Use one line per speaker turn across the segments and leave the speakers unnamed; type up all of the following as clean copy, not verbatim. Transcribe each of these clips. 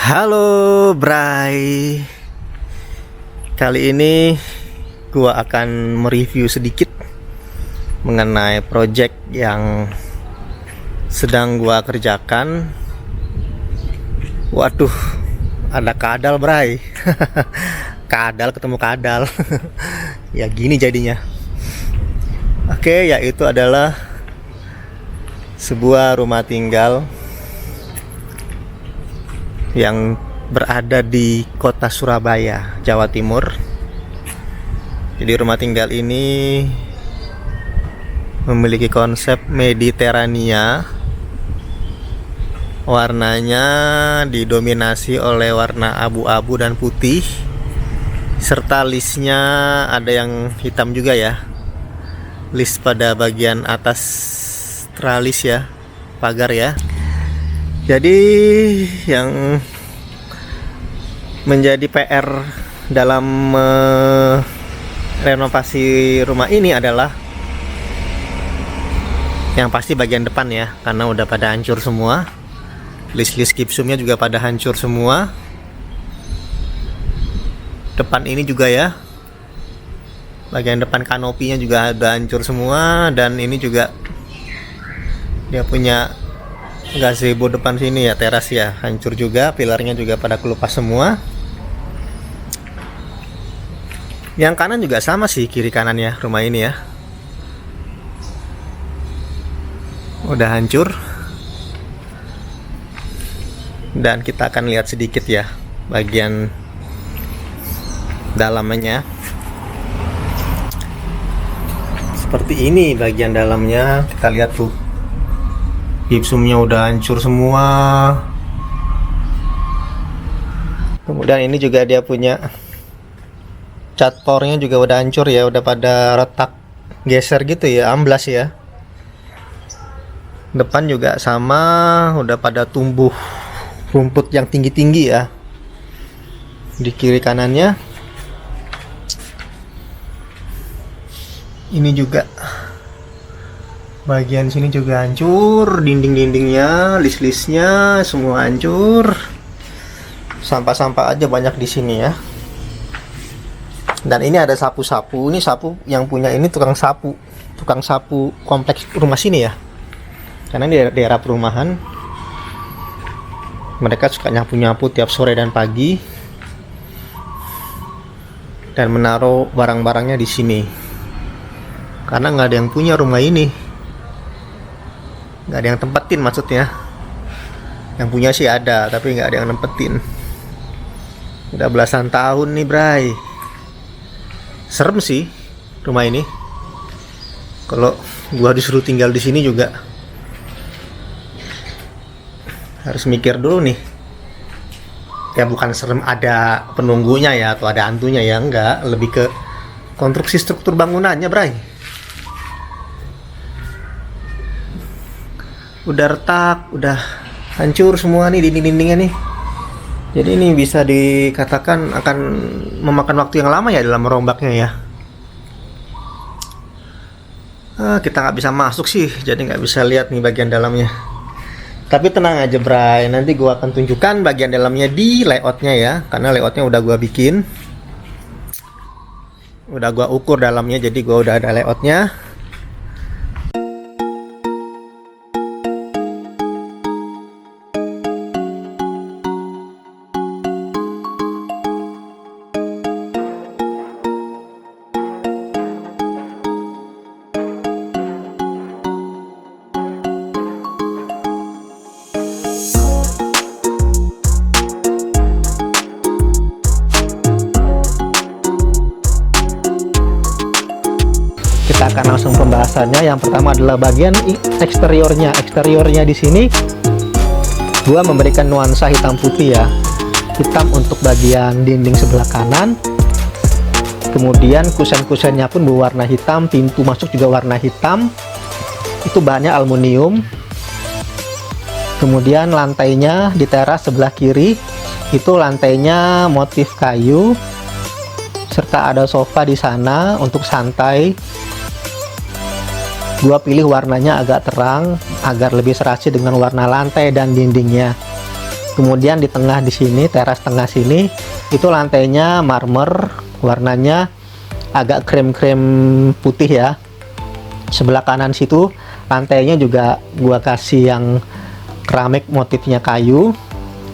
Halo Bray. Kali ini gua akan mereview sedikit mengenai project yang sedang gua kerjakan. Waduh, ada kadal Bray. Kadal ketemu kadal. Ya gini jadinya. Oke, yaitu adalah sebuah rumah tinggal yang berada di kota Surabaya, Jawa Timur. Jadi rumah tinggal ini memiliki konsep Mediterania. Warnanya didominasi oleh warna abu-abu dan putih, serta listnya ada yang hitam juga ya. List pada bagian atas tralis ya, pagar ya. Jadi yang menjadi PR dalam renovasi rumah ini adalah yang pasti bagian depan ya, karena udah pada hancur semua. List-list gipsumnya juga pada hancur semua. Depan ini juga ya, bagian depan kanopinya juga udah hancur semua. Dan ini juga dia punya gazebo depan sini ya, teras ya, hancur juga, pilarnya juga pada kelupas semua. Yang kanan juga sama sih, kiri kanan ya, rumah ini ya udah hancur. Dan kita akan lihat sedikit ya bagian dalamnya. Seperti ini bagian dalamnya, kita lihat tuh, gipsumnya udah hancur semua. Kemudian ini juga dia punya cat pornya juga udah hancur ya, udah pada retak geser gitu ya, amblas ya. Depan juga sama, udah pada tumbuh rumput yang tinggi-tinggi ya di kiri kanannya. Ini juga bagian sini juga hancur, dinding-dindingnya, list-listnya semua hancur. Sampah-sampah aja banyak di sini ya. Dan ini ada sapu-sapu. Ini sapu yang punya ini tukang sapu kompleks rumah sini ya. Karena di daerah perumahan mereka suka nyapu-nyapu tiap sore dan pagi, dan menaruh barang-barangnya di sini. Karena nggak ada yang punya rumah ini, nggak ada yang tempetin maksudnya. Yang punya sih ada, tapi nggak ada yang nempetin. Udah belasan tahun nih Bray. Serem sih rumah ini. Kalau gua disuruh tinggal di sini juga harus mikir dulu nih. Ya bukan serem ada penunggunya ya, atau ada hantunya ya, enggak. Lebih ke konstruksi struktur bangunannya Bray. Udah retak, udah hancur semua nih dinding-dindingnya nih. Jadi ini bisa dikatakan akan memakan waktu yang lama ya dalam merombaknya ya. Kita nggak bisa masuk sih, jadi nggak bisa lihat nih bagian dalamnya. Tapi tenang aja Bray, nanti gua akan tunjukkan bagian dalamnya di layoutnya ya, karena layoutnya udah gua bikin, udah gua ukur dalamnya, jadi gua udah ada layoutnya. Kita akan langsung pembahasannya. Yang pertama adalah bagian eksteriornya. Eksteriornya di sini gua memberikan nuansa hitam putih ya. Hitam untuk bagian dinding sebelah kanan. Kemudian kusen-kusennya pun berwarna hitam, pintu masuk juga warna hitam. Itu bahannya aluminium. Kemudian lantainya di teras sebelah kiri itu lantainya motif kayu, serta ada sofa di sana untuk santai. Gua pilih warnanya agak terang agar lebih serasi dengan warna lantai dan dindingnya. Kemudian di tengah di sini, teras tengah sini, itu lantainya marmer, warnanya agak krem-krem putih ya. Sebelah kanan situ lantainya juga gua kasih yang keramik, motifnya kayu.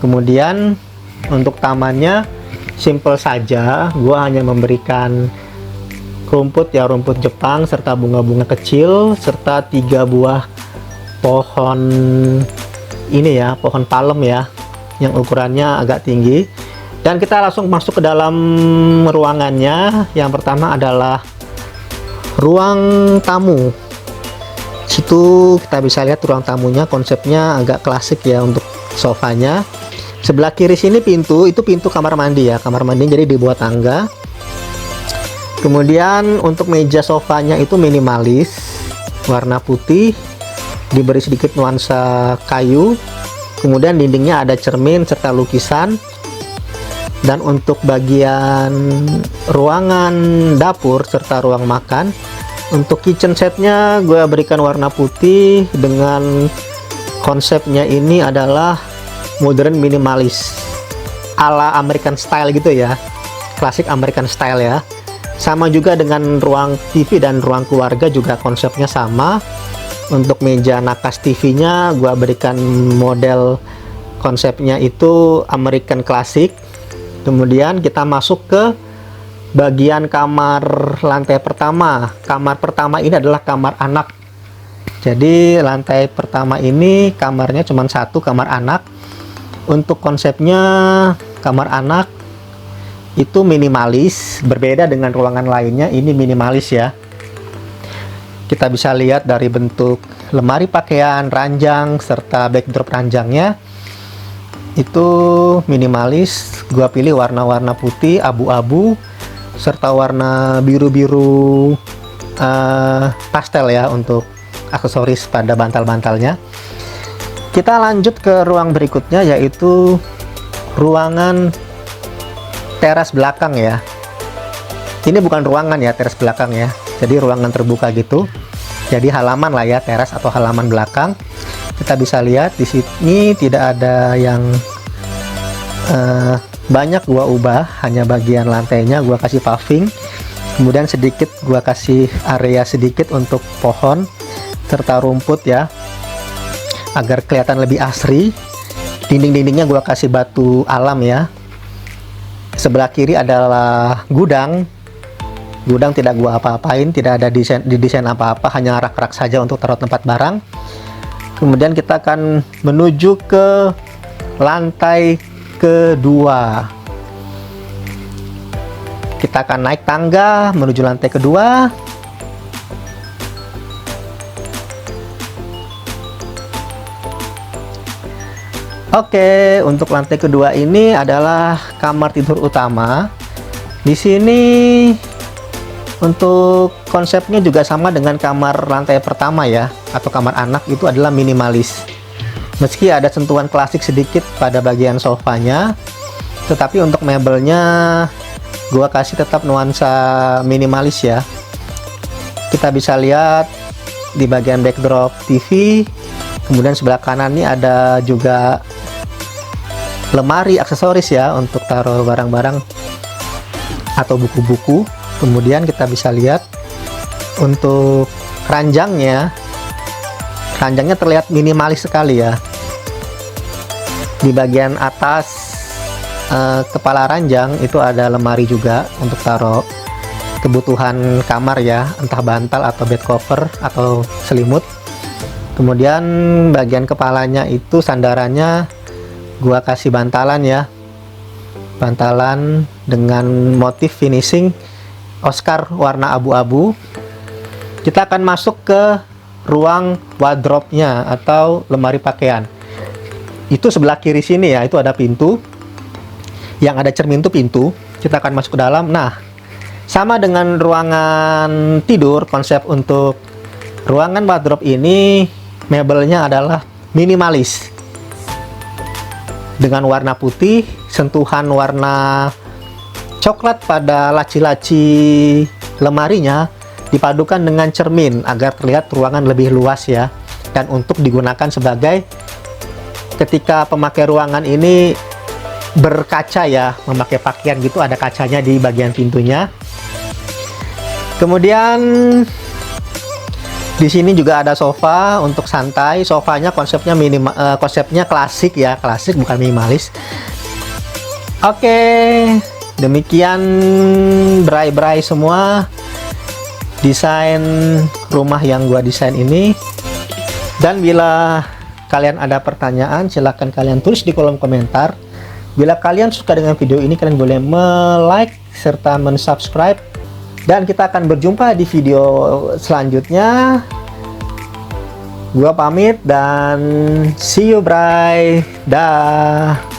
Kemudian untuk tamannya simple saja, gua hanya memberikan rumput ya, rumput Jepang serta bunga-bunga kecil serta 3 buah pohon ini ya, pohon palem ya, yang ukurannya agak tinggi. Dan kita langsung masuk ke dalam ruangannya. Yang pertama adalah ruang tamu. Situ kita bisa lihat ruang tamunya, konsepnya agak klasik ya untuk sofanya. Sebelah kiri sini pintu, itu pintu kamar mandi ya, kamar mandi jadi dibuat tangga. Kemudian untuk meja sofanya itu minimalis, warna putih, diberi sedikit nuansa kayu. Kemudian dindingnya ada cermin serta lukisan. Dan untuk bagian ruangan dapur serta ruang makan, untuk kitchen setnya gue berikan warna putih dengan konsepnya ini adalah modern minimalis ala American style gitu ya, klasik American style ya. Sama juga dengan ruang TV dan ruang keluarga juga konsepnya sama. Untuk meja nakas TV-nya gue berikan model konsepnya itu American klasik. Kemudian kita masuk ke bagian kamar lantai pertama. Kamar pertama ini adalah kamar anak. Jadi lantai pertama ini kamarnya cuma satu, kamar anak. Untuk konsepnya kamar anak itu minimalis, berbeda dengan ruangan lainnya, ini minimalis ya. Kita bisa lihat dari bentuk lemari pakaian, ranjang, serta backdrop ranjangnya itu minimalis. Gua pilih warna-warna putih, abu-abu, serta warna biru-biru pastel ya untuk aksesoris pada bantal-bantalnya. Kita lanjut ke ruang berikutnya, yaitu ruangan teras belakang ya. Ini bukan ruangan ya, teras belakang ya, jadi ruangan terbuka gitu. Jadi halaman lah ya, teras atau halaman belakang. Kita bisa lihat di sini tidak ada yang banyak gua ubah, hanya bagian lantainya gua kasih paving. Kemudian sedikit gua kasih area sedikit untuk pohon serta rumput ya, agar kelihatan lebih asri. Dinding-dindingnya gua kasih batu alam ya. Sebelah kiri adalah gudang. Gudang tidak gua apa-apain, tidak ada desain apa-apa, hanya rak-rak saja untuk taruh tempat barang. Kemudian kita akan menuju ke lantai kedua. Kita akan naik tangga menuju lantai kedua. Oke, untuk lantai kedua ini adalah kamar tidur utama. Di sini untuk konsepnya juga sama dengan kamar lantai pertama ya, atau kamar anak, itu adalah minimalis. Meski ada sentuhan klasik sedikit pada bagian sofanya, tetapi untuk mebelnya gua kasih tetap nuansa minimalis ya. Kita bisa lihat di bagian backdrop TV. Kemudian sebelah kanan ini ada juga lemari aksesoris ya, untuk taruh barang-barang atau buku-buku. Kemudian kita bisa lihat untuk ranjangnya terlihat minimalis sekali ya. Di bagian atas kepala ranjang itu ada lemari juga untuk taruh kebutuhan kamar ya, entah bantal atau bed cover atau selimut. Kemudian bagian kepalanya itu sandarannya gua kasih bantalan ya, bantalan dengan motif finishing Oscar warna abu-abu. Kita akan masuk ke ruang wardrobe-nya atau lemari pakaian. Itu sebelah kiri sini ya, itu ada pintu. Yang ada cermin itu pintu. Kita akan masuk ke dalam. Nah, sama dengan ruangan tidur, konsep untuk ruangan wardrobe ini mebelnya adalah minimalis. Dengan warna putih, sentuhan warna coklat pada laci-laci lemarinya dipadukan dengan cermin agar terlihat ruangan lebih luas ya, dan untuk digunakan sebagai ketika pemakai ruangan ini berkaca ya, memakai pakaian gitu, ada kacanya di bagian pintunya. Kemudian di sini juga ada sofa untuk santai. Sofanya konsepnya konsepnya klasik ya, klasik bukan minimalis. Oke, demikian berai-berai semua desain rumah yang gua desain ini. Dan bila kalian ada pertanyaan, silahkan kalian tulis di kolom komentar. Bila kalian suka dengan video ini, kalian boleh like serta subscribe. Dan kita akan berjumpa di video selanjutnya. Gua pamit dan see you, bye. Dah.